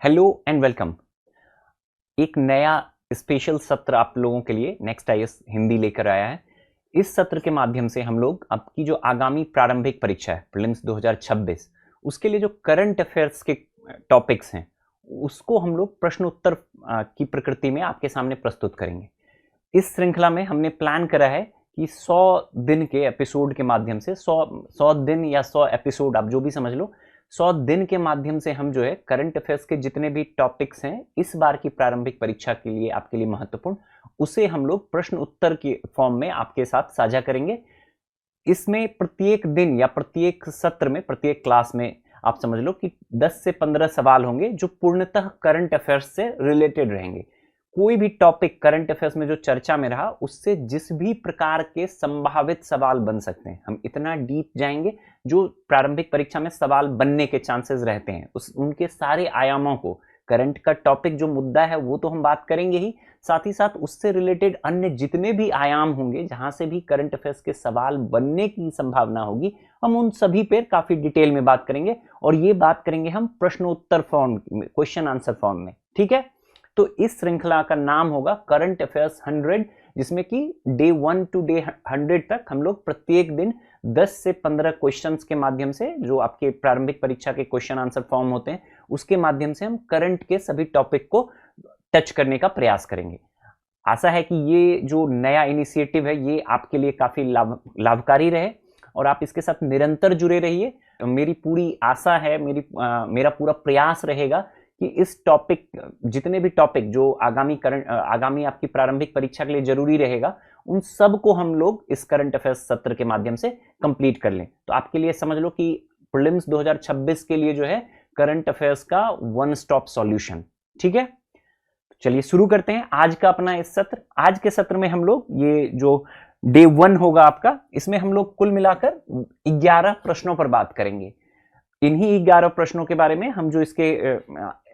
Hello and welcome. एक नया special सत्र आप लोगों के लिए नेक्स्ट आईएएस हिंदी लेकर आया है। इस सत्र के माध्यम से हम लोग आपकी जो आगामी प्रारंभिक परीक्षा है प्रीलिम्स 2026 उसके लिए जो करंट अफेयर्स के टॉपिक्स हैं उसको हम लोग प्रश्न उत्तर की प्रकृति में आपके सामने प्रस्तुत करेंगे। इस श्रृंखला में हमने प्लान करा है कि 100 दिन के एपिसोड के माध्यम से 100 दिन या 100 एपिसोड आप जो भी समझ लो, 100 दिन के माध्यम से हम जो है करंट अफेयर्स के जितने भी टॉपिक्स हैं इस बार की प्रारंभिक परीक्षा के लिए आपके लिए महत्वपूर्ण, उसे हम लोग प्रश्न उत्तर के फॉर्म में आपके साथ साझा करेंगे। इसमें प्रत्येक दिन या प्रत्येक सत्र में प्रत्येक क्लास में आप समझ लो कि 10 से 15 सवाल होंगे जो पूर्णतः करंट अफेयर्स से रिलेटेड रहेंगे। कोई भी टॉपिक करंट अफेयर्स में जो चर्चा में रहा उससे जिस भी प्रकार के संभावित सवाल बन सकते हैं, हम इतना डीप जाएंगे जो प्रारंभिक परीक्षा में सवाल बनने के चांसेस रहते हैं उनके सारे आयामों को, करंट का टॉपिक जो मुद्दा है वो तो हम बात करेंगे ही, साथ ही साथ उससे रिलेटेड अन्य जितने भी आयाम होंगे जहां से भी करंट अफेयर्स के सवाल बनने की संभावना होगी हम उन सभी पर काफी डिटेल में बात करेंगे। और ये बात करेंगे हम प्रश्नोत्तर फॉर्म में, क्वेश्चन आंसर फॉर्म में। ठीक है, तो इस श्रृंखला का नाम होगा करंट अफेयर्स 100, जिसमें कि डे 1 टू डे 100 तक हम लोग प्रत्येक दिन 10 से 15 क्वेश्चंस के माध्यम से, जो आपके प्रारंभिक परीक्षा के क्वेश्चन आंसर फॉर्म होते हैं उसके माध्यम से हम करंट के सभी टॉपिक को टच करने का प्रयास करेंगे। आशा है कि ये जो नया इनिशिएटिव है ये आपके लिए काफी लाभकारी रहे और आप इसके साथ निरंतर जुड़े रहिए। मेरी पूरी आशा है, मेरा पूरा प्रयास रहेगा कि इस टॉपिक, जितने भी टॉपिक जो आगामी आपकी प्रारंभिक परीक्षा के लिए जरूरी रहेगा उन सब को हम लोग इस करंट अफेयर्स सत्र के माध्यम से कंप्लीट कर लें। तो आपके लिए समझ लो कि प्रीलिम्स 2026 के लिए जो है करंट अफेयर्स का वन स्टॉप सॉल्यूशन। ठीक है, चलिए शुरू करते हैं आज का अपना इस सत्र। आज के सत्र में हम लोग ये जो डे 1 होगा आपका, इसमें हम लोग कुल मिलाकर 11 प्रश्नों पर बात करेंगे। इन्हीं 11 प्रश्नों के बारे में हम जो इसके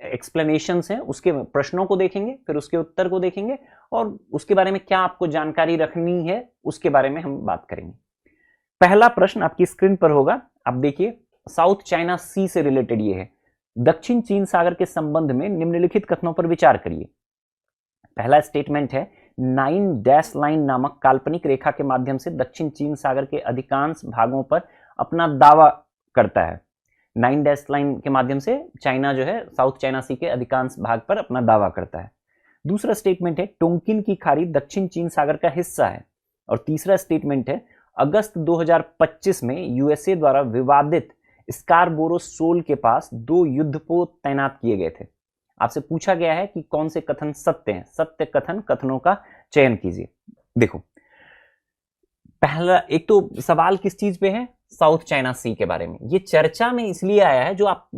एक्सप्लेनेशंस हैं उसके प्रश्नों को देखेंगे, फिर उसके उत्तर को देखेंगे और उसके बारे में क्या आपको जानकारी रखनी है उसके बारे में हम बात करेंगे। पहला प्रश्न आपकी स्क्रीन पर होगा, आप देखिए, साउथ चाइना सी से रिलेटेड ये है। दक्षिण चीन सागर के संबंध में निम्नलिखित कथनों पर विचार करिए। पहला स्टेटमेंट है, 9 डैश लाइन नामक काल्पनिक रेखा के माध्यम से दक्षिण चीन सागर के अधिकांश भागों पर अपना दावा करता है। 9 डैश लाइन के माध्यम से चाइना जो है साउथ चाइना सी के अधिकांश भाग पर अपना दावा करता है। दूसरा स्टेटमेंट है, टोंकिन की खाड़ी दक्षिण चीन सागर का हिस्सा है। और तीसरा स्टेटमेंट है, अगस्त 2025 में यूएसए द्वारा विवादित स्कारबोरो शोल के पास 2 युद्धपोत तैनात किए गए थे। आपसे पूछा गया है कि कौन से कथन सत्य हैं, सत्य कथनों का चयन कीजिए। देखो, पहला एक तो सवाल किस चीज पे है, साउथ चाइना सी के बारे में। ये चर्चा में इसलिए आया है, जो आप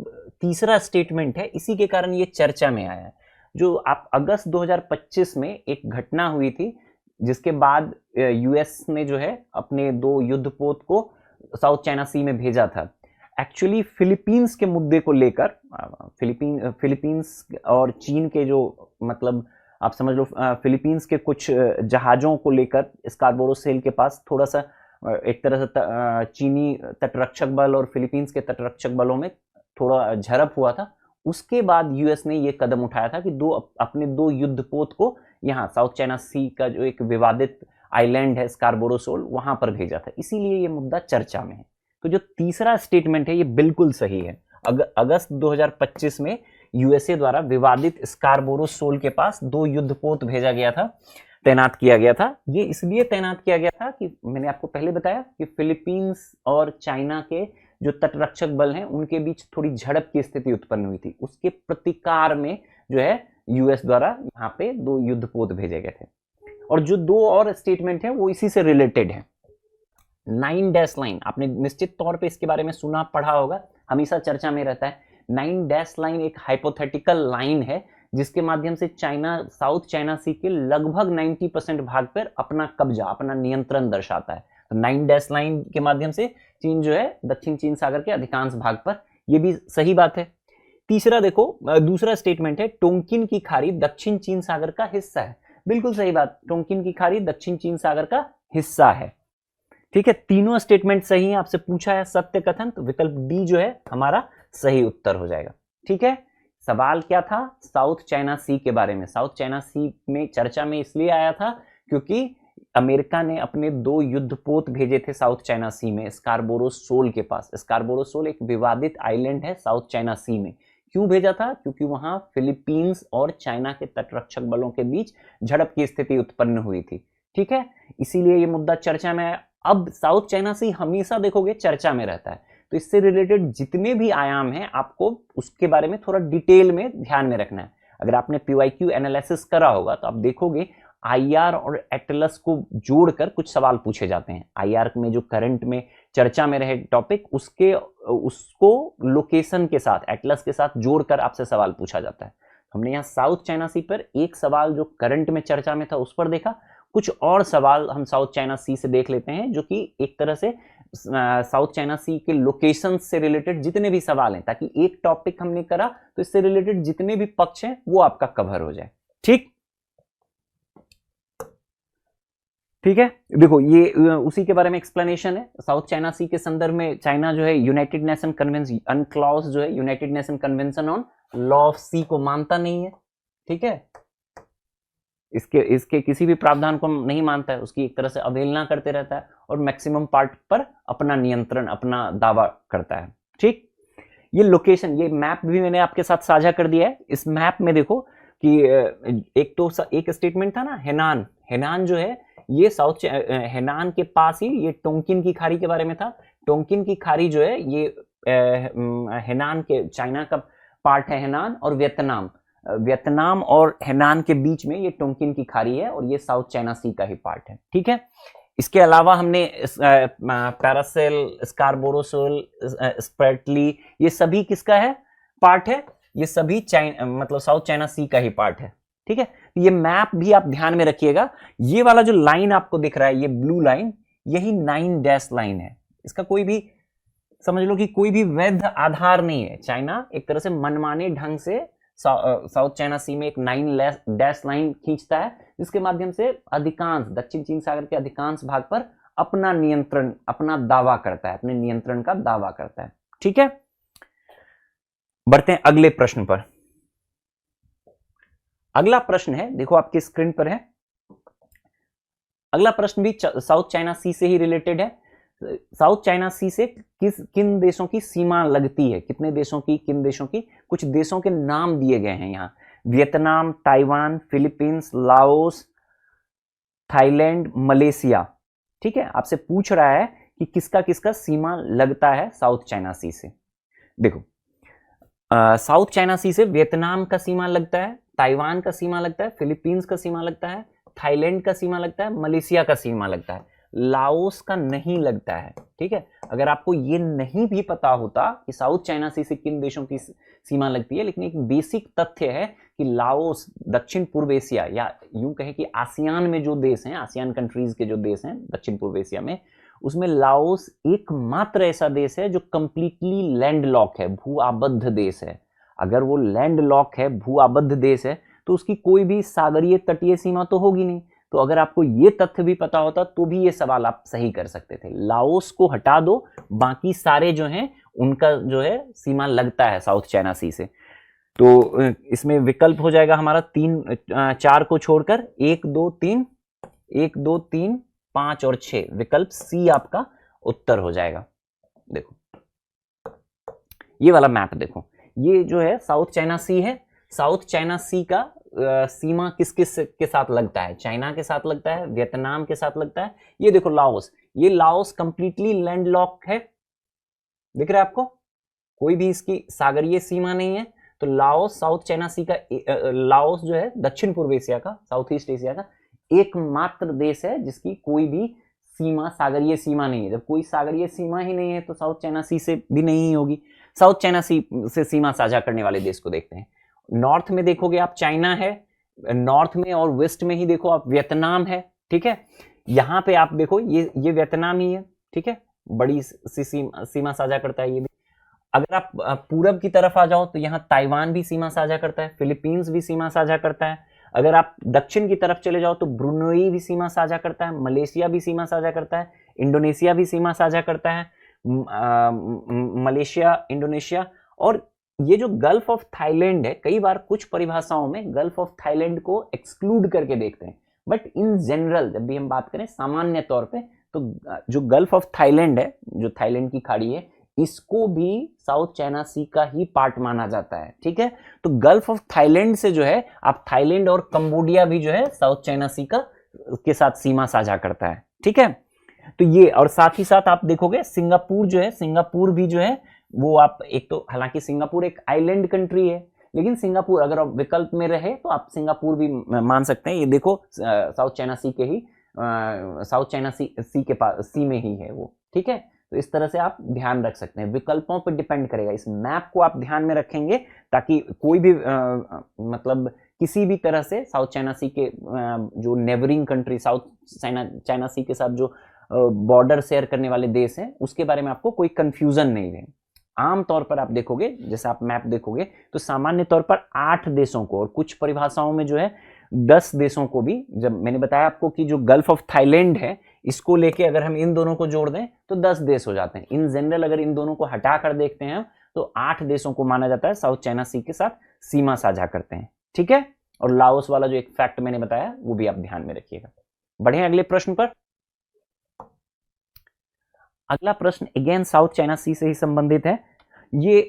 तीसरा स्टेटमेंट है इसी के कारण ये चर्चा में आया है। जो आप अगस्त 2025 में एक घटना हुई थी जिसके बाद यूएस ने जो है अपने 2 युद्धपोत को साउथ चाइना सी में भेजा था। एक्चुअली फिलीपींस के मुद्दे को लेकर, फिलीपींस और चीन के जो, मतलब आप समझ लो फिलीपींस के कुछ जहाजों को लेकर स्कारबोरो सेल के पास थोड़ा सा एक तरह से चीनी तटरक्षक बल और फिलीपींस के तटरक्षक बलों में थोड़ा झड़प हुआ था। उसके बाद यूएस ने यह कदम उठाया था कि अपने 2 युद्धपोत को यहाँ साउथ चाइना सी का जो एक विवादित आइलैंड है स्कारबोरो शोल, वहां पर भेजा था। इसीलिए ये मुद्दा चर्चा में है। तो जो तीसरा स्टेटमेंट है ये बिल्कुल सही है। अगस्त 2025 में यूएसए द्वारा विवादित स्कारबोरो शोल के पास 2 युद्धपोत भेजा गया था, तैनात किया गया था। ये इसलिए तैनात किया गया था कि मैंने आपको पहले बताया कि फिलीपींस और चाइना के जो तटरक्षक बल हैं उनके बीच थोड़ी झड़प की स्थिति उत्पन्न हुई थी। उसके प्रतिकार में जो है यूएस द्वारा यहाँ पे 2 युद्धपोत भेजे गए थे। और जो 2 और स्टेटमेंट है वो इसी से रिलेटेड है। 9 डैश लाइन, आपने निश्चित तौर पे इसके बारे में सुना पढ़ा होगा, हमेशा चर्चा में रहता है। 9 डैश लाइन एक हाइपोथेटिकल लाइन है जिसके माध्यम से चाइना साउथ चाइना सी के लगभग 90% भाग पर अपना कब्जा, अपना नियंत्रण दर्शाता है। तो 9 डैश लाइन के माध्यम से चीन जो है दक्षिण चीन सागर के अधिकांश भाग पर, यह भी सही बात है। तीसरा देखो, दूसरा स्टेटमेंट है, टोंकिन की खाड़ी दक्षिण चीन सागर का हिस्सा है। बिल्कुल सही बात, टोंकिन की खाड़ी दक्षिण चीन सागर का हिस्सा है। ठीक है, तीनों स्टेटमेंट सही है। आपसे पूछा है सत्य कथन, तो विकल्प डी जो है हमारा सही उत्तर हो जाएगा। ठीक है, सवाल क्या था? साउथ चाइना सी के बारे में। साउथ चाइना सी में चर्चा में इसलिए आया था क्योंकि अमेरिका ने अपने 2 युद्धपोत भेजे थे साउथ चाइना सी में, स्कारबोरो शोल के पास। स्कारबोरो शोल एक विवादित आइलैंड है साउथ चाइना सी में। क्यों भेजा था? क्योंकि वहां फिलीपींस और चाइना के तटरक्षक बलों के बीच झड़प की स्थिति उत्पन्न हुई थी। ठीक है, इसीलिए ये मुद्दा चर्चा में है। अब साउथ चाइना सी हमेशा देखोगे चर्चा में रहता है, तो इससे रिलेटेड जितने भी आयाम हैं आपको उसके बारे में थोड़ा डिटेल में ध्यान में रखना है। अगर आपने पीवाईक्यू एनालिसिस करा होगा तो आप देखोगे आईआर और एटलस को जोड़कर कुछ सवाल पूछे जाते हैं। आईआर में जो करंट में चर्चा में रहे टॉपिक, उसको लोकेशन के साथ, एटलस के साथ जोड़कर आपसे सवाल पूछा जाता है। हमने यहाँ साउथ चाइना सी पर एक सवाल जो करंट में चर्चा में था उस पर देखा, कुछ और सवाल हम साउथ चाइना सी से देख लेते हैं जो कि एक तरह से साउथ चाइना सी के लोकेशन से रिलेटेड जितने भी सवाल हैं, ताकि एक टॉपिक हमने करा तो इससे रिलेटेड जितने भी पक्ष हैं वो आपका कवर हो जाए। ठीक है, देखो ये उसी के बारे में एक्सप्लेनेशन है। साउथ चाइना सी के संदर्भ में चाइना जो है यूनाइटेड नेशन कन्वेंशन, अनक्लॉज जो है United Nation convention on law of sea को मानता नहीं है। ठीक है, इसके किसी भी प्रावधान को नहीं मानता है, उसकी एक तरह से अवहेलना करते रहता है और मैक्सिमम पार्ट पर अपना नियंत्रण, अपना दावा करता है। ठीक, ये लोकेशन, ये मैप भी मैंने आपके साथ साझा कर दिया है। इस मैप में देखो कि एक स्टेटमेंट था ना, हेनान जो है ये साउथ हेनान के पास ही, ये टोंकिन की खाड़ी के बारे में था। टोंकिन की खाड़ी जो है ये हेनान के, चाइना का पार्ट है हेनान, और वियतनाम और हेनान के बीच में ये टोंकिन की खाड़ी है और ये साउथ चाइना सी का ही पार्ट है। ठीक है, इसके अलावा हमने पैरासेल, स्कारबोरो शोल, स्प्रेटली, ये सभी किसका है पार्ट है? ये सभी मतलब साउथ चाइना सी का ही पार्ट है। ठीक है, ये मैप भी आप ध्यान में रखिएगा। ये वाला जो लाइन आपको दिख रहा है, ये ब्लू लाइन, यही 9 डैश लाइन है। इसका कोई भी, समझ लो कि कोई भी वैध आधार नहीं है। चाइना एक तरह से मनमाने ढंग से साउथ चाइना सी में एक 9 डैश लाइन खींचता है, जिसके माध्यम से अधिकांश दक्षिण चीन सागर के अधिकांश भाग पर अपना नियंत्रण, अपना दावा करता है, अपने नियंत्रण का दावा करता है। ठीक है, बढ़ते हैं अगले प्रश्न पर। अगला प्रश्न है, देखो आपकी स्क्रीन पर है। अगला प्रश्न भी साउथ चाइना सी से ही रिलेटेड है। साउथ चाइना सी से किन देशों की सीमा लगती है? कितने देशों की, किन देशों की? कुछ देशों के नाम दिए गए हैं यहाँ, Vietnam, Taiwan, Philippines, Laos, Thailand, Malaysia. ठीक है, आपसे पूछ रहा है कि किसका किसका सीमा लगता है साउथ चाइना सी से। देखो साउथ चाइना सी से वियतनाम का सीमा लगता है, ताइवान का सीमा लगता है, फिलीपींस का सीमा लगता है, थाईलैंड का सीमा लगता है, मलेशिया का सीमा लगता है, लाओस का नहीं लगता है। ठीक है, अगर आपको ये नहीं भी पता होता कि साउथ चाइना सी से किन देशों की सीमा लगती है, लेकिन एक बेसिक तथ्य है कि लाओस दक्षिण पूर्व एशिया, या यूं कहे कि आसियान में जो देश हैं, आसियान कंट्रीज के जो देश हैं दक्षिण पूर्व एशिया में, उसमें लाओस एकमात्र ऐसा देश है जो कंप्लीटली लैंडलॉक है, भू आबद्ध देश है। अगर वो लैंडलॉक है, भू आबद्ध देश है, तो उसकी कोई भी सागरीय तटीय सीमा तो होगी नहीं। तो अगर आपको ये तथ्य भी पता होता तो भी ये सवाल आप सही कर सकते थे। लाओस को हटा दो, बाकी सारे जो हैं उनका जो है सीमा लगता है साउथ चाइना सी से। तो इसमें विकल्प हो जाएगा हमारा 4 को छोड़कर 1, 2, 3, 1, 2, 3, 5 और 6। विकल्प सी आपका उत्तर हो जाएगा। देखो ये वाला मैप देखो, ये जो है साउथ चाइना सी है। साउथ चाइना सी का सीमा किस किस के साथ लगता है? चाइना के साथ लगता है, वियतनाम के साथ लगता है। ये देखो लाओस, ये लाओस कंप्लीटली लैंडलॉक है, दिख रहा है आपको? कोई भी इसकी सागरीय सीमा नहीं है। तो लाओस साउथ चाइना सी का, लाओस जो है दक्षिण पूर्व एशिया का, साउथ ईस्ट एशिया का एकमात्र देश है जिसकी कोई भी सीमा, सागरीय सीमा नहीं है। जब कोई सागरीय सीमा ही नहीं है तो साउथ चाइना सी से भी नहीं होगी। साउथ चाइना सी से सीमा साझा करने वाले देश को देखते हैं। नॉर्थ में देखोगे आप चाइना है, नॉर्थ में और वेस्ट में ही देखो आप वियतनाम है। ठीक है, यहां पे आप देखो ये वियतनाम ही है। ठीक है, बड़ी सी सीमा साझा करता है ये भी। अगर आप पूरब की तरफ आ जाओ तो यहाँ ताइवान भी सीमा साझा करता है, फिलीपींस भी सीमा साझा करता है। अगर आप दक्षिण की तरफ चले जाओ तो ब्रुनई भी सीमा साझा करता है, मलेशिया भी सीमा साझा करता है, इंडोनेशिया भी सीमा साझा करता है, मलेशिया, इंडोनेशिया। और ये जो गल्फ ऑफ थाईलैंड है, कई बार कुछ परिभाषाओं में गल्फ ऑफ थाईलैंड को एक्सक्लूड करके देखते हैं, बट इन जनरल जब भी हम बात करें सामान्य तौर पे, तो जो गल्फ ऑफ थाईलैंड है, जो थाईलैंड की खाड़ी है, इसको भी साउथ चाइना सी का ही पार्ट माना जाता है। ठीक है, तो गल्फ ऑफ थाईलैंड से जो है आप थाईलैंड और कंबोडिया भी जो है साउथ चाइना सी का के साथ सीमा साझा करता है। ठीक है, तो ये, और साथ ही साथ आप देखोगे सिंगापुर जो है, सिंगापुर भी जो है वो आप, एक तो हालांकि सिंगापुर एक आइलैंड कंट्री है, लेकिन सिंगापुर अगर आप विकल्प में रहे तो आप सिंगापुर भी मान सकते हैं। ये देखो साउथ चाइना सी के ही साउथ चाइना सी के पास, सी में ही है वो। ठीक है, तो इस तरह से आप ध्यान रख सकते हैं, विकल्पों पर डिपेंड करेगा। इस मैप को आप ध्यान में रखेंगे ताकि कोई भी मतलब किसी भी तरह से साउथ चाइना सी के जो नेबरिंग कंट्री साउथ चाइना सी के साथ जो बॉर्डर शेयर करने वाले देश हैं, उसके बारे में आपको कोई कंफ्यूजन नहीं है। आमतौर पर आप देखोगे, जैसे आप मैप देखोगे तो सामान्य तौर पर 8 देशों को, और कुछ परिभाषाओं में जो है 10 देशों को भी, जब मैंने बताया आपको कि जो गल्फ ऑफ थाईलैंड है, इसको लेके अगर हम इन दोनों को जोड़ दें तो 10 देश हो जाते हैं। इन जनरल अगर इन दोनों को हटा कर देखते हैं तो 8 देशों को माना जाता है साउथ चाइना सी के साथ सीमा साझा करते हैं। ठीक है, और लाओस वाला जो एक फैक्ट मैंने बताया वो भी आप ध्यान में रखिएगा। बढ़े अगले प्रश्न पर। अगला प्रश्न अगेन साउथ चाइना सी से ही संबंधित है। ये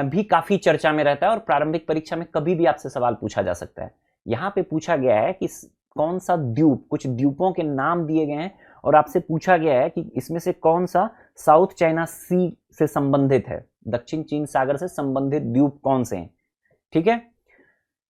भी काफी चर्चा में रहता है और प्रारंभिक परीक्षा में कभी भी आपसे सवाल पूछा जा सकता है। यहां पे पूछा गया है कि कौन सा द्वीप, कुछ द्वीपों के नाम दिए गए हैं और आपसे पूछा गया है कि इसमें से कौन सा साउथ चाइना सी से संबंधित है, दक्षिण चीन सागर से संबंधित द्वीप कौन से हैं। ठीक है,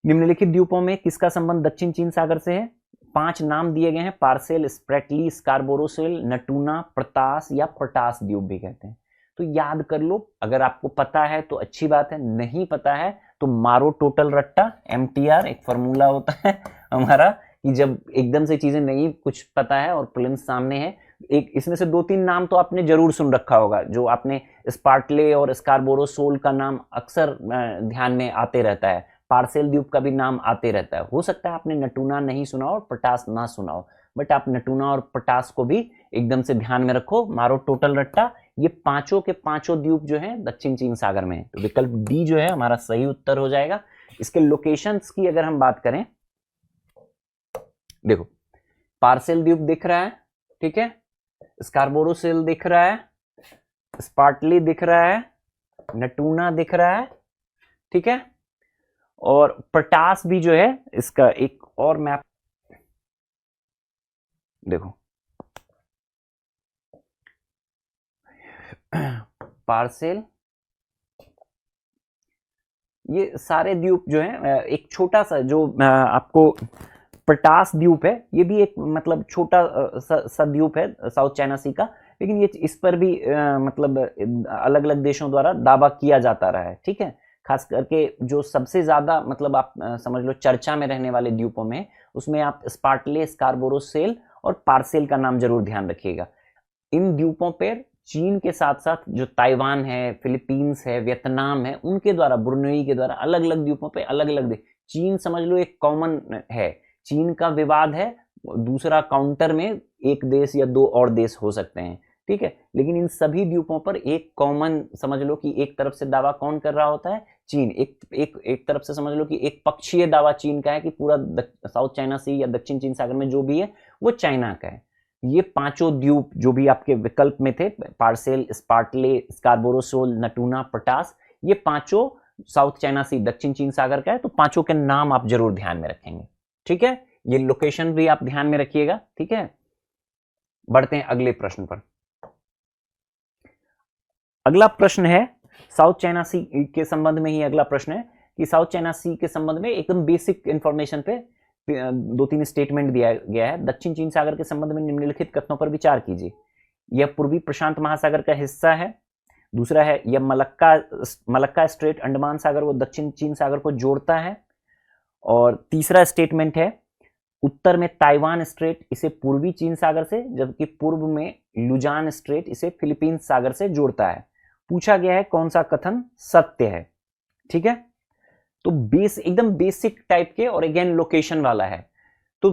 निम्नलिखित द्वीपों में किसका संबंध दक्षिण चीन सागर से है। 5 नाम दिए गए हैं, पार्सेल, स्प्रेटली, स्कारबोरोसेल, नटूना, प्रतास या प्रटास द्वीप भी कहते हैं। तो याद कर लो, अगर आपको पता है तो अच्छी बात है, नहीं पता है तो मारो टोटल रट्टा, MTR एक फॉर्मूला होता है हमारा, कि जब एकदम से चीजें नहीं कुछ पता है और प्रीलिम्स सामने है, एक इसमें से 2-3 नाम तो आपने जरूर सुन रखा होगा, जो आपने स्पार्टले और स्कारबोरोसोल का नाम अक्सर ध्यान में आते रहता है, पार्सेल द्वीप का भी नाम आते रहता है। हो सकता है आपने नटूना नहीं सुना और प्रटास ना सुना हो, बट आप नटूना और प्रटास को भी एकदम से ध्यान में रखो, मारो टोटल रट्टा। ये पांचों के पांचों द्वीप जो हैं दक्षिण चीन सागर में है, तो विकल्प डी जो है हमारा सही उत्तर हो जाएगा। इसके लोकेशंस की अगर हम बात करें, देखो पार्सेल द्वीप दिख रहा है, ठीक है, स्कारबोरोसेल दिख रहा है, स्पार्टली दिख रहा है, नटूना दिख रहा है, ठीक है, और प्रटास भी जो है, इसका एक और मैप देखो, पार्सेल, ये सारे द्वीप जो है, एक छोटा सा जो आपको प्रटास द्वीप है, ये भी एक मतलब छोटा सा द्वीप है साउथ चाइना सी का, लेकिन ये इस पर भी मतलब अलग अलग देशों द्वारा दावा किया जाता रहा है। ठीक है, खास करके जो सबसे ज्यादा मतलब आप समझ लो चर्चा में रहने वाले द्वीपों में, उसमें आप स्पार्टले, स्कारबोरोसेल और पार्सेल का नाम जरूर ध्यान रखिएगा। इन द्वीपों पर चीन के साथ साथ जो ताइवान है, फिलीपींस है, वियतनाम है, उनके द्वारा, ब्रुनेई के द्वारा अलग अलग द्वीपों पे अलग अलग चीन समझ लो एक कॉमन है, चीन का विवाद है, दूसरा काउंटर में एक देश या 2 और देश हो सकते हैं। ठीक है, लेकिन इन सभी द्वीपों पर एक कॉमन समझ लो कि एक तरफ से दावा कौन कर रहा होता है, चीन। एक तरफ से समझ लो कि एक पक्षीय दावा चीन का है कि पूरा साउथ चाइना सी या दक्षिण चीन सागर में जो भी है वो चाइना का है। ये पांचों द्वीप जो भी आपके विकल्प में थे, पार्सेल, स्पार्टले, स्कारबोरोसोल, नटूना, प्रटास, ये पांचों साउथ चाइना सी दक्षिण चीन सागर का है, तो पांचों के नाम आप जरूर ध्यान में रखेंगे। ठीक है, ये लोकेशन भी आप ध्यान में रखिएगा। ठीक है, बढ़ते हैं अगले प्रश्न पर। अगला प्रश्न है साउथ चाइना सी के संबंध में ही अगला प्रश्न है कि साउथ चाइना सी के संबंध में एकदम बेसिक इंफॉर्मेशन पे 2-3 स्टेटमेंट दिया गया है। दक्षिण चीन सागर के संबंध में निम्नलिखित कथनों पर विचार कीजिए। यह पूर्वी प्रशांत महासागर का हिस्सा है। दूसरा है यह मलक्का स्ट्रेट अंडमान सागर व दक्षिण चीन सागर को जोड़ता है। और तीसरा स्टेटमेंट है उत्तर में ताइवान स्ट्रेट इसे पूर्वी चीन सागर से, जबकि पूर्व में लुजान स्ट्रेट इसे फिलीपींस सागर से जोड़ता है। पूछा गया है कौन सा कथन सत्य है। ठीक है, तो एकदम बेसिक टाइप के और अगेन लोकेशन वाला है। तो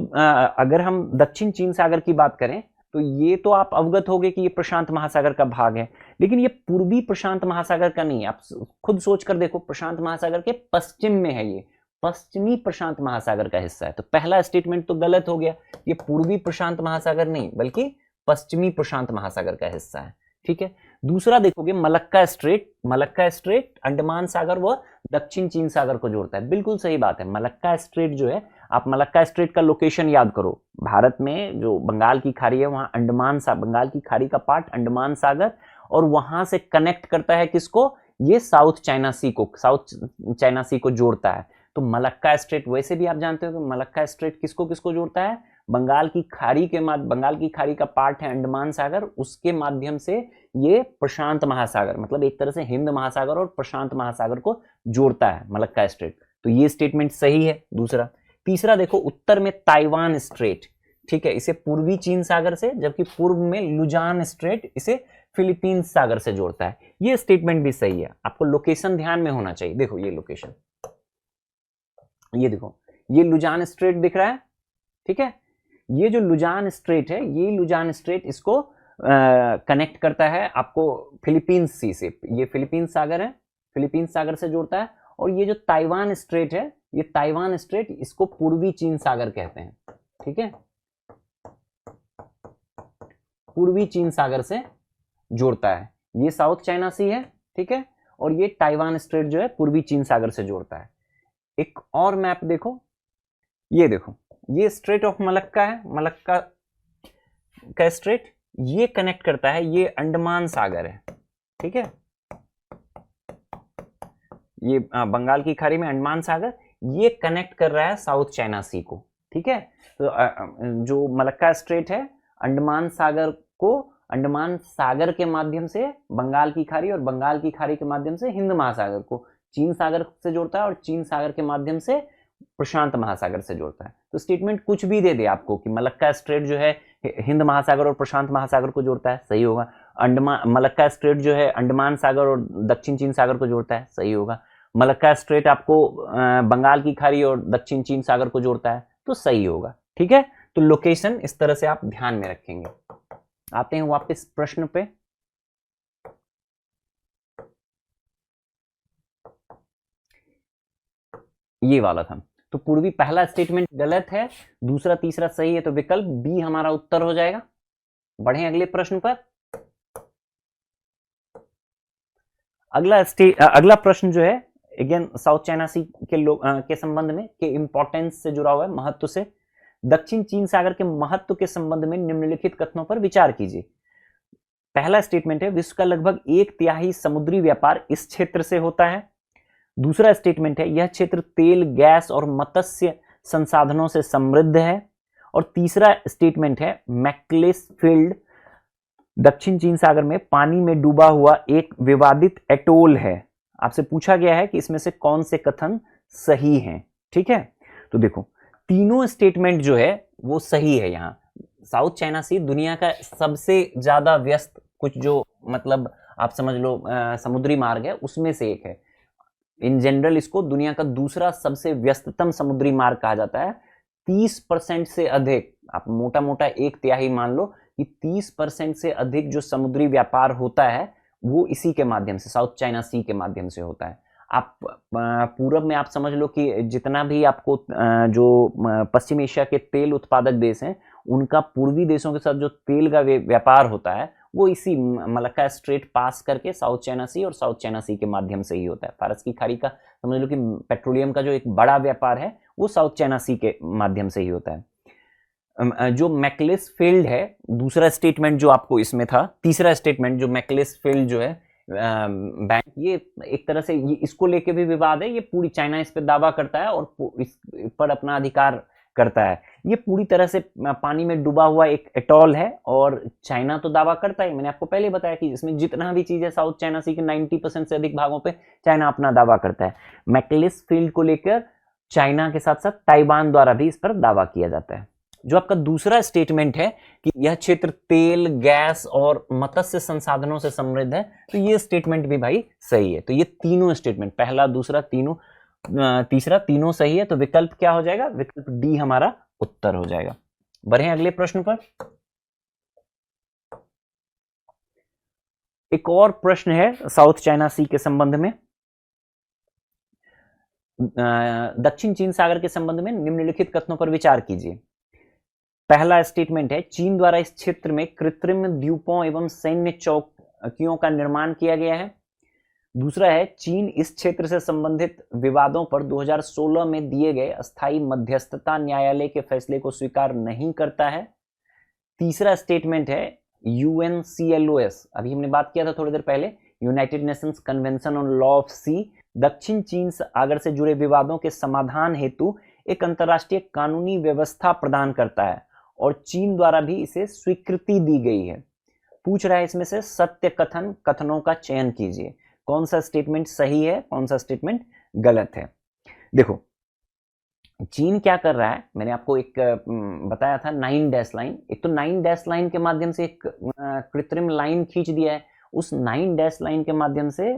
अगर हम दक्षिण चीन सागर की बात करें तो ये तो आप अवगत होंगे कि ये प्रशांत महासागर का भाग है, लेकिन ये पूर्वी प्रशांत महासागर का नहीं है। आप खुद सोच कर देखो, प्रशांत महासागर के पश्चिम में है, ये पश्चिमी प्रशांत महासागर का हिस्सा है। तो पहला स्टेटमेंट तो गलत हो गया, ये पूर्वी प्रशांत महासागर नहीं बल्कि पश्चिमी प्रशांत महासागर का हिस्सा है। ठीक है, दूसरा देखोगे Malacca strait, Malacca strait Andaman सागर व दक्षिण चीन सागर को जोड़ता है। बिल्कुल सही बात है, मलक्का स्ट्रेट जो है, आप मलक्का स्ट्रेट का लोकेशन याद करो, भारत में जो बंगाल की खाड़ी है वहां अंडमान बंगाल की खाड़ी का पार्ट अंडमान सागर, और वहां से कनेक्ट करता है किसको, ये साउथ चाइना सी को, साउथ चाइना सी को जोड़ता है। तो मलक्का स्ट्रेट, वैसे भी आप जानते हो कि मलक्का स्ट्रेट किसको किसको जोड़ता है, बंगाल की खाड़ी के बंगाल की खाड़ी का पार्ट है अंडमान सागर, उसके माध्यम से ये प्रशांत महासागर, मतलब एक तरह से हिंद महासागर और प्रशांत महासागर को जोड़ता है मलक्का स्ट्रेट। तो ये स्टेटमेंट सही है दूसरा। तीसरा देखो, उत्तर में ताइवान स्ट्रेट, ठीक है, इसे पूर्वी चीन सागर से, जबकि पूर्व में लुजान स्ट्रेट इसे फिलीपींस सागर से जोड़ता है। ये स्टेटमेंट भी सही है। आपको लोकेशन ध्यान में होना चाहिए। देखो ये लोकेशन, ये देखो, ये लुजान स्ट्रेट दिख रहा है, ठीक है, ये जो लुजान स्ट्रेट है, ये लुजान स्ट्रेट इसको कनेक्ट करता है आपको फिलीपींस सी से, ये फिलीपींस सागर है, फिलीपींस सागर से जोड़ता है। और ये जो ताइवान स्ट्रेट है, ये ताइवान स्ट्रेट इसको पूर्वी चीन सागर कहते हैं, ठीक है, पूर्वी चीन सागर से जोड़ता है। ये साउथ चाइना सी है, ठीक है, और ये ताइवान स्ट्रेट जो है पूर्वी चीन सागर से जोड़ता है। एक और मैप देखो, ये देखो, ये स्ट्रेट ऑफ मलक्का है, मलक्का का स्ट्रेट, ये कनेक्ट करता है, ये अंडमान सागर है, ठीक है, ये बंगाल की खाड़ी में अंडमान सागर, ये कनेक्ट कर रहा है साउथ चाइना सी को, ठीक है। तो जो मलक्का स्ट्रेट है, अंडमान सागर को, अंडमान सागर के माध्यम से बंगाल की खाड़ी, और बंगाल की खाड़ी के माध्यम से हिंद महासागर को चीन सागर से जोड़ता है, और चीन सागर के माध्यम से प्रशांत महासागर से जोड़ता है। तो स्टेटमेंट कुछ भी दे दे आपको कि मलक्का स्ट्रेट जो है हिंद महासागर और प्रशांत महासागर को जोड़ता है, सही होगा। मलक्का स्ट्रेट जो है अंडमान सागर और दक्षिण चीन सागर को जोड़ता है, सही होगा। मलक्का स्ट्रेट आपको बंगाल की खाड़ी और दक्षिण चीन सागर को जोड़ता है, तो सही होगा, ठीक है। तो लोकेशन इस तरह से आप ध्यान में रखेंगे। आते हैं वापस प्रश्न पे। ये वाला था, तो पूर्वी पहला स्टेटमेंट गलत है, दूसरा तीसरा सही है, तो विकल्प बी हमारा उत्तर हो जाएगा। बढ़े अगले प्रश्न पर। अगला प्रश्न जो है अगेन साउथ चाइना सी के संबंध में, के इंपॉर्टेंस से जुड़ा हुआ है, महत्व से। दक्षिण चीन सागर के महत्व के संबंध में निम्नलिखित कथनों पर विचार कीजिए। पहला स्टेटमेंट है, विश्व का लगभग 1/3 समुद्री व्यापार इस क्षेत्र से होता है। दूसरा स्टेटमेंट है, यह क्षेत्र तेल, गैस और मत्स्य संसाधनों से समृद्ध है। और तीसरा स्टेटमेंट है, मैक्लेसफील्ड दक्षिण चीन सागर में पानी में डूबा हुआ एक विवादित एटोल है। आपसे पूछा गया है कि इसमें से कौन से कथन सही हैं, ठीक है। तो देखो तीनों स्टेटमेंट जो है वो सही है। यहाँ साउथ चाइना सी दुनिया का सबसे ज्यादा व्यस्त, कुछ जो मतलब आप समझ लो समुद्री मार्ग है उसमें से एक है। इन जनरल इसको दुनिया का दूसरा सबसे व्यस्ततम समुद्री मार्ग कहा जाता है। 30% से अधिक, आप मोटा मोटा 1/3 मान लो कि 30% से अधिक जो समुद्री व्यापार होता है वो इसी के माध्यम से, साउथ चाइना सी के माध्यम से होता है। आप पूरब में आप समझ लो कि जितना भी आपको जो पश्चिम एशिया के तेल उत्पादक देश हैं उनका पूर्वी देशों के साथ जो तेल का व्यापार होता है वो इसी मलक्का स्ट्रेट पास करके साउथ चाइना सी और साउथ चाइना सी के माध्यम से ही होता है। फारस की खाड़ी का समझ लो कि पेट्रोलियम का जो एक बड़ा व्यापार है वो साउथ चाइना सी के माध्यम से ही होता है। जो मैक्लेसफील्ड है, दूसरा स्टेटमेंट जो आपको इसमें था, तीसरा स्टेटमेंट जो मैक्लेसफील्ड जो है बैंक, ये एक तरह से ये इसको लेके भी विवाद है। ये पूरी चाइना इस पर दावा करता है और इस पर अपना अधिकार करता है। ये पूरी तरह से पानी में डूबा हुआ एक एटॉल है और चाइना तो दावा करता है, मैंने आपको पहले बताया कि इसमें जितना भी चीज है साउथ चाइना सी के 90% से अधिक भागों पे चाइना अपना दावा करता है। मैक्लेसफील्ड को लेकर चाइना के साथ साथ ताइवान द्वारा भी इस पर दावा किया जाता है। जो आपका दूसरा स्टेटमेंट है कि यह क्षेत्र तेल, गैस और मत्स्य संसाधनों से समृद्ध है, तो ये स्टेटमेंट भी भाई सही है। तो ये तीनों स्टेटमेंट, पहला, दूसरा, तीसरा तीनों सही है। तो विकल्प क्या हो जाएगा? विकल्प डी हमारा उत्तर हो जाएगा। बढ़े अगले प्रश्न पर। एक और प्रश्न है साउथ चाइना सी के संबंध में। दक्षिण चीन सागर के संबंध में निम्नलिखित कथनों पर विचार कीजिए। पहला स्टेटमेंट है, चीन द्वारा इस क्षेत्र में कृत्रिम द्वीपों एवं सैन्य चौकियों का निर्माण किया गया है। दूसरा है, चीन इस क्षेत्र से संबंधित विवादों पर 2016 में दिए गए अस्थायी मध्यस्थता न्यायालय के फैसले को स्वीकार नहीं करता है। तीसरा स्टेटमेंट है, यूएनसीएलओएस, अभी हमने बात किया था थोड़ी देर पहले, United Nations convention on law of sea, दक्षिण चीन सागर से जुड़े विवादों के समाधान हेतु एक अंतर्राष्ट्रीय कानूनी व्यवस्था प्रदान करता है और चीन द्वारा भी इसे स्वीकृति दी गई है। पूछ रहा है इसमें से सत्य कथनों का चयन कीजिए, कौन सा स्टेटमेंट सही है, कौन सा स्टेटमेंट गलत है। देखो चीन क्या कर रहा है, मैंने आपको एक बताया था 9 डैश लाइन, एक तो 9 डैश लाइन के माध्यम से एक कृत्रिम लाइन खींच दिया है। उस 9 डैश लाइन के माध्यम से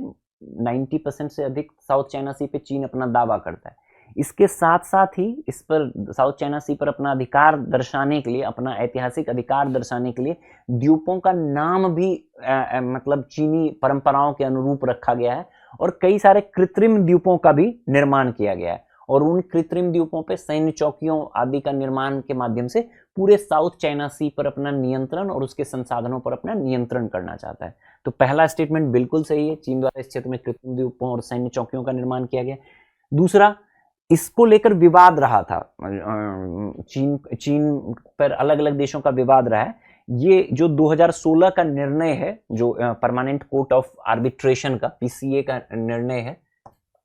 90% से अधिक साउथ चाइना सी पे चीन अपना दावा करता है। इसके साथ साथ ही इस पर साउथ चाइना सी पर अपना अधिकार दर्शाने के लिए, अपना ऐतिहासिक अधिकार दर्शाने के लिए द्वीपों का नाम भी मतलब चीनी परंपराओं के अनुरूप रखा गया है और कई सारे कृत्रिम द्वीपों का भी निर्माण किया गया है और उन कृत्रिम द्वीपों पे सैन्य चौकियों आदि का निर्माण के माध्यम से पूरे साउथ चाइना सी पर अपना नियंत्रण और उसके संसाधनों पर अपना नियंत्रण करना चाहता है। तो पहला स्टेटमेंट बिल्कुल सही है, चीन द्वारा इस क्षेत्र में कृत्रिम द्वीपों और सैन्य चौकियों का निर्माण किया गया। दूसरा, इसको लेकर विवाद रहा था, चीन पर अलग अलग देशों का विवाद रहा है। ये जो 2016 का निर्णय है, जो परमानेंट कोर्ट ऑफ आर्बिट्रेशन का, पीसीए का निर्णय है,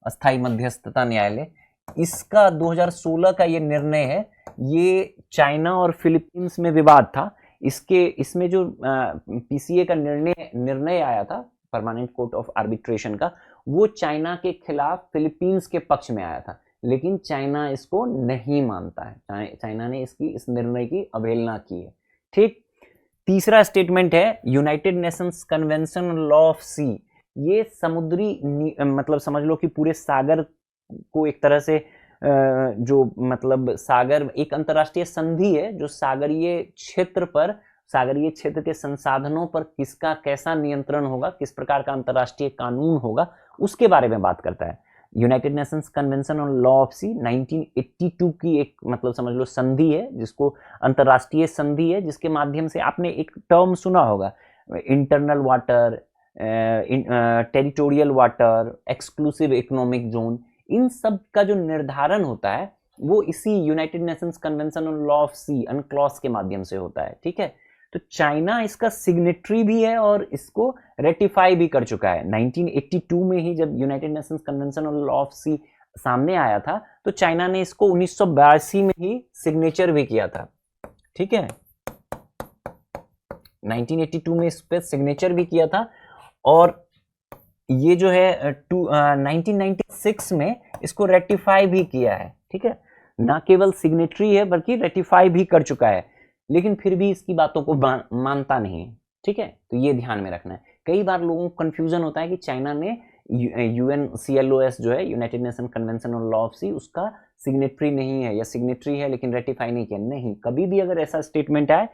अस्थायी मध्यस्थता न्यायालय, इसका 2016 का ये निर्णय है, ये चाइना और फिलीपींस में विवाद था। इसमें जो पीसीए का निर्णय आया था, परमानेंट कोर्ट ऑफ आर्बिट्रेशन का, वो चाइना के खिलाफ फिलीपींस के पक्ष में आया था, लेकिन चाइना इसको नहीं मानता है। चाइना ने इस निर्णय की अवहेलना की है। ठीक। तीसरा स्टेटमेंट है, United Nations convention on law of sea, ये समुद्री मतलब समझ लो कि पूरे सागर को एक तरह से जो मतलब सागर एक अंतर्राष्ट्रीय संधि है जो सागरीय क्षेत्र के संसाधनों पर किसका कैसा नियंत्रण होगा, किस प्रकार का अंतर्राष्ट्रीय कानून होगा, उसके बारे में बात करता है। United Nations convention on law of sea 1982 की एक मतलब समझ लो संधि है, जिसको अंतर्राष्ट्रीय संधि है, जिसके माध्यम से आपने एक टर्म सुना होगा, internal water, territorial water, exclusive economic zone, इन सब का जो निर्धारण होता है वो इसी United Nations convention on law of sea UNCLOS के माध्यम से होता है। ठीक है, तो चाइना इसका सिग्नेटरी भी है और इसको रेटिफाई भी कर चुका है। 1982 में ही जब United Nations convention on law of sea सामने आया था तो चाइना ने इसको 1982 में ही सिग्नेचर भी किया था। ठीक है, 1982 में इस पे सिग्नेचर भी किया था और ये जो है 1996 में इसको रेटिफाई भी किया है। ठीक है, ना केवल सिग्नेटरी है बल्कि रेटिफाई भी कर चुका है, लेकिन फिर भी इसकी बातों को मानता नहीं है। ठीक है, तो ये ध्यान में रखना है। कई बार लोगों को कंफ्यूजन होता है कि चाइना ने यूएनसीएलओएस जो है, United Nation convention on law of sea, उसका सिग्नेटरी नहीं है या सिग्नेटरी है लेकिन रेटिफाई नहीं किया। नहीं, कभी भी अगर ऐसा स्टेटमेंट आए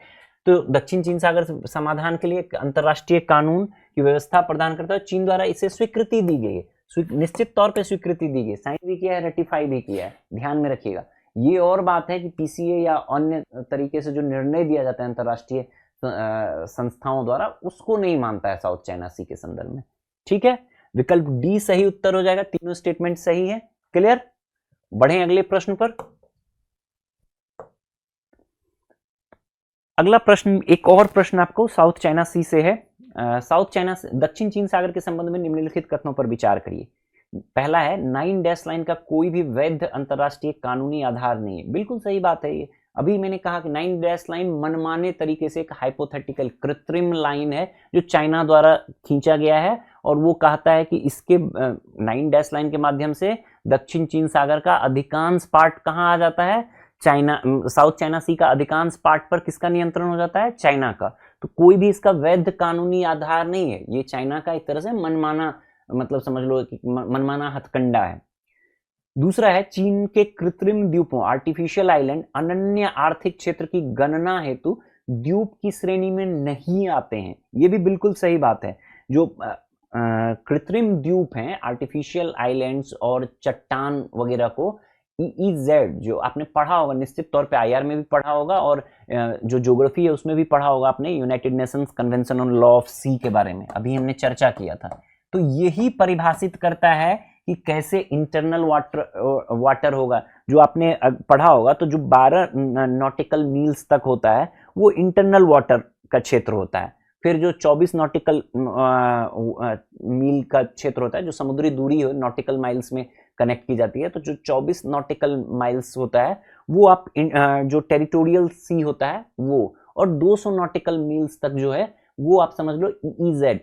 तो दक्षिण चीन सागर समाधान के लिए एक अंतर्राष्ट्रीय कानून की व्यवस्था प्रदान करता है, चीन द्वारा इसे स्वीकृति दी गई है, निश्चित तौर पे स्वीकृति दी गई, साइन भी किया है, रेटिफाई भी किया है। ध्यान में रखिएगा। ये और बात है कि पीसीए या अन्य तरीके से जो निर्णय दिया जाता है अंतर्राष्ट्रीय संस्थाओं द्वारा, उसको नहीं मानता है साउथ चाइना सी के संदर्भ में। ठीक है, विकल्प डी सही उत्तर हो जाएगा। तीनों स्टेटमेंट सही है। क्लियर? बढ़े अगले प्रश्न पर। अगला प्रश्न, एक और प्रश्न आपको साउथ चाइना सी से है। दक्षिण चीन सागर के संबंध में निम्नलिखित कथनों पर विचार करिए। पहला है, 9 डैश लाइन का कोई भी वैध अंतर्राष्ट्रीय कानूनी आधार नहीं है। बिल्कुल सही बात है। ये अभी मैंने कहा कि 9 डैश लाइन मनमाने तरीके से एक हाइपोथेटिकल कृत्रिम लाइन है जो चाइना द्वारा खींचा गया है और वो कहता है कि इसके 9 डैश लाइन के माध्यम से दक्षिण चीन सागर का अधिकांश पार्ट कहाँ आ जाता है, चाइना, साउथ चाइना सी का अधिकांश पार्ट पर किसका नियंत्रण हो जाता है, चाइना का। तो कोई भी इसका वैध कानूनी आधार नहीं है। ये चाइना का एक तरह से मनमाना मतलब समझ लो कि मनमाना हथकंडा है। दूसरा है, चीन के कृत्रिम द्वीपों आर्टिफिशियल आइलैंड अनन्य आर्थिक क्षेत्र की गणना हेतु द्वीप की श्रेणी में नहीं आते हैं। ये भी बिल्कुल सही बात है। जो कृत्रिम द्वीप हैं, आर्टिफिशियल आइलैंड्स और चट्टान वगैरह को EEZ, जो आपने पढ़ा होगा निश्चित तौर पे, IR में भी पढ़ा होगा और जो ज्योग्राफी है उसमें भी पढ़ा होगा आपने, United Nations convention on law of sea के बारे में अभी हमने चर्चा किया था। तो यही परिभाषित करता है कि कैसे इंटरनल वाटर होगा। जो आपने पढ़ा होगा तो जो 12 नॉटिकल मील्स तक होता है वो इंटरनल वाटर का क्षेत्र होता है। फिर जो 24 नॉटिकल मील का क्षेत्र होता है, जो समुद्री दूरी हो नॉटिकल माइल्स में कनेक्ट की जाती है, तो जो 24 नॉटिकल माइल्स होता है वो आप जो टेरिटोरियल सी होता है वो, और 200 नॉटिकल मील्स तक जो है वो आप समझ लो EEZ,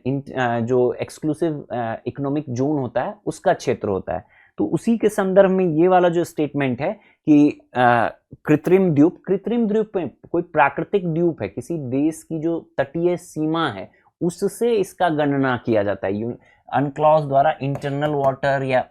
जो एक्सक्लूसिव इकोनॉमिक जोन होता है उसका क्षेत्र होता है। तो उसी के संदर्भ में ये वाला जो स्टेटमेंट है कि कृत्रिम द्वीप में कोई प्राकृतिक द्वीप है, किसी देश की जो तटीय सीमा है उससे इसका गणना किया जाता है अनक्लॉज द्वारा। इंटरनल वाटर या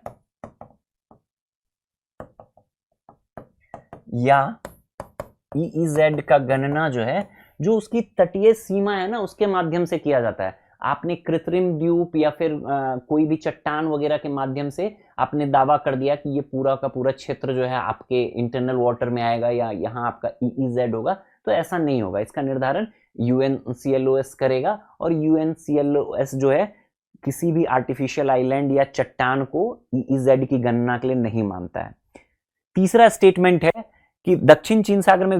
EEZ का गणना जो है, जो उसकी तटीय सीमा है ना उसके माध्यम से किया जाता है। आपने कृत्रिम द्वीप या फिर कोई भी चट्टान वगैरह के माध्यम से आपने दावा कर दिया कि ये पूरा का पूरा क्षेत्र जो है आपके इंटरनल वाटर में आएगा या यहाँ आपका EEZ होगा, तो ऐसा नहीं होगा। इसका निर्धारण UNCLOS करेगा, और UNCLOS जो है किसी भी आर्टिफिशियल आइलैंड या चट्टान को EEZ की गणना के लिए नहीं मानता है। तीसरा स्टेटमेंट है कि दक्षिण चीन सागर में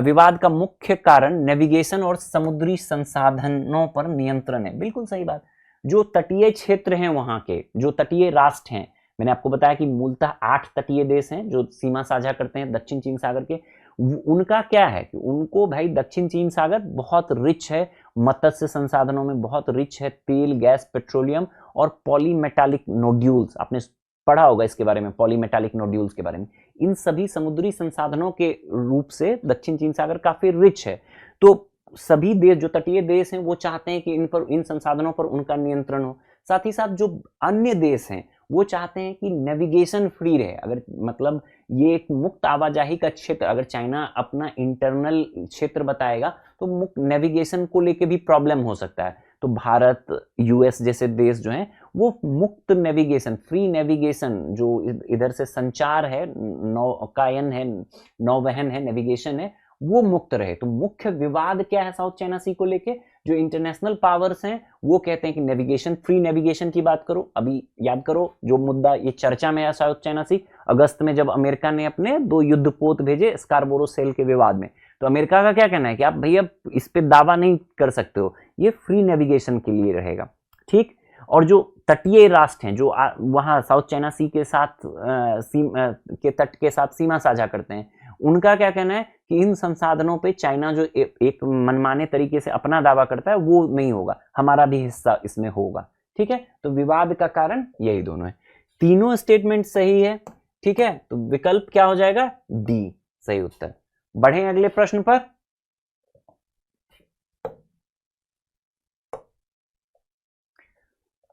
विवाद का मुख्य कारण नेविगेशन और समुद्री संसाधनों पर नियंत्रण है। बिल्कुल सही बात। जो तटीय क्षेत्र हैं वहां के, जो तटीय राष्ट्र हैं, मैंने आपको बताया कि मूलतः 8 तटीय देश हैं जो सीमा साझा करते हैं दक्षिण चीन सागर के। उनका क्या है कि उनको भाई दक्षिण चीन सागर बहुत रिच है, मत्स्य संसाधनों में बहुत रिच है, तेल, गैस, पेट्रोलियम और पॉलीमेटालिक नोड्यूल्स, आपने पढ़ा होगा इसके बारे में, पॉलीमेटालिक नोड्यूल्स के बारे में। इन सभी समुद्री संसाधनों के रूप से दक्षिण चीन सागर काफी रिच है। तो सभी देश, जो तटीय देश हैं, वो चाहते हैं कि इन संसाधनों पर उनका नियंत्रण हो। साथ ही साथ जो अन्य देश हैं वो चाहते हैं कि नेविगेशन फ्री रहे। अगर मतलब ये एक मुक्त आवाजाही का क्षेत्र, अगर चाइना अपना इंटरनल क्षेत्र बताएगा तो मुक्त नेविगेशन को लेके भी प्रॉब्लम हो सकता है। तो भारत, US जैसे देश जो हैं वो मुक्त नेविगेशन, फ्री नेविगेशन, जो इधर से संचार है, नौकायन है, नौवहन है, नेविगेशन है, वो मुक्त रहे। तो मुख्य विवाद क्या है साउथ चाइना सी को लेके? जो इंटरनेशनल पावर्स हैं वो कहते हैं कि नेविगेशन, फ्री नेविगेशन की बात करो। अभी याद करो जो मुद्दा ये चर्चा में है साउथ चाइना सी, अगस्त में जब अमेरिका ने अपने 2 युद्धपोत भेजे स्कारबोरो सेल के विवाद में, तो अमेरिका का क्या कहना है कि आप भैया इस पे दावा नहीं कर सकते हो, ये फ्री नेविगेशन के लिए रहेगा, ठीक। और जो तटीय राष्ट्र हैं जो वहां साउथ चाइना सी के साथ के तट के साथ सीमा साझा करते हैं, उनका क्या कहना है कि इन संसाधनों पे चाइना जो एक मनमाने तरीके से अपना दावा करता है वो नहीं होगा, हमारा भी हिस्सा इसमें होगा, ठीक है। तो विवाद का कारण यही दोनों है। तीनों स्टेटमेंट सही है, ठीक है। तो विकल्प क्या हो जाएगा? डी सही उत्तर। बढ़े अगले प्रश्न पर।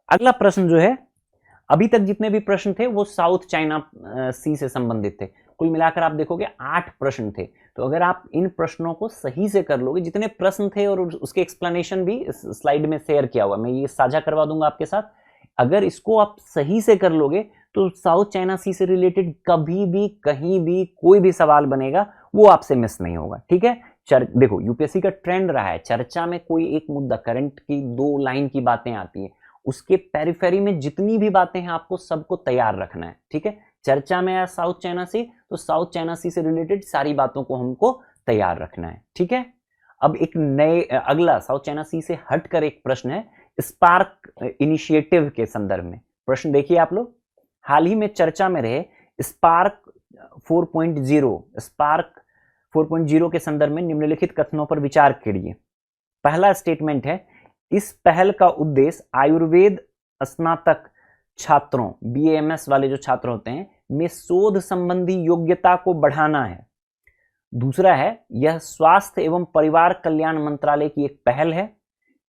अगला प्रश्न जो है, अभी तक जितने भी प्रश्न थे वो साउथ चाइना सी से संबंधित थे। कुल मिलाकर आप देखोगे 8 प्रश्न थे। तो अगर आप इन प्रश्नों को सही से कर लोगे, जितने प्रश्न थे और उसके एक्सप्लेनेशन भी स्लाइड में शेयर किया हुआ, मैं ये साझा करवा दूंगा आपके साथ। अगर इसको आप सही से कर लोगे तो साउथ चाइना सी से रिलेटेड कभी भी कहीं भी कोई भी सवाल बनेगा वो आपसे मिस नहीं होगा, ठीक है। देखो यूपीएससी का ट्रेंड रहा है, चर्चा में कोई एक मुद्दा, करंट की 2 लाइन की बातें आती है, उसके पेरिफेरी में जितनी भी बातें हैं आपको सबको तैयार रखना है, ठीक है। चर्चा में आया साउथ चाइना सी, तो साउथ चाइना सी से रिलेटेड सारी बातों को हमको तैयार रखना है, ठीक है। अब एक नए अगला साउथ चाइना सी से हटकर एक प्रश्न है स्पार्क इनिशिएटिव के संदर्भ में। प्रश्न देखिए आप लोग, हाल ही में चर्चा में रहे स्पार्क 4.0 के संदर्भ में निम्नलिखित कथनों पर विचार करिए। पहला स्टेटमेंट है, इस पहल का उद्देश्य आयुर्वेद स्नातक छात्रों, BAMS वाले जो छात्र होते हैं, में शोध संबंधी योग्यता को बढ़ाना है। दूसरा है, यह स्वास्थ्य एवं परिवार कल्याण मंत्रालय की एक पहल है।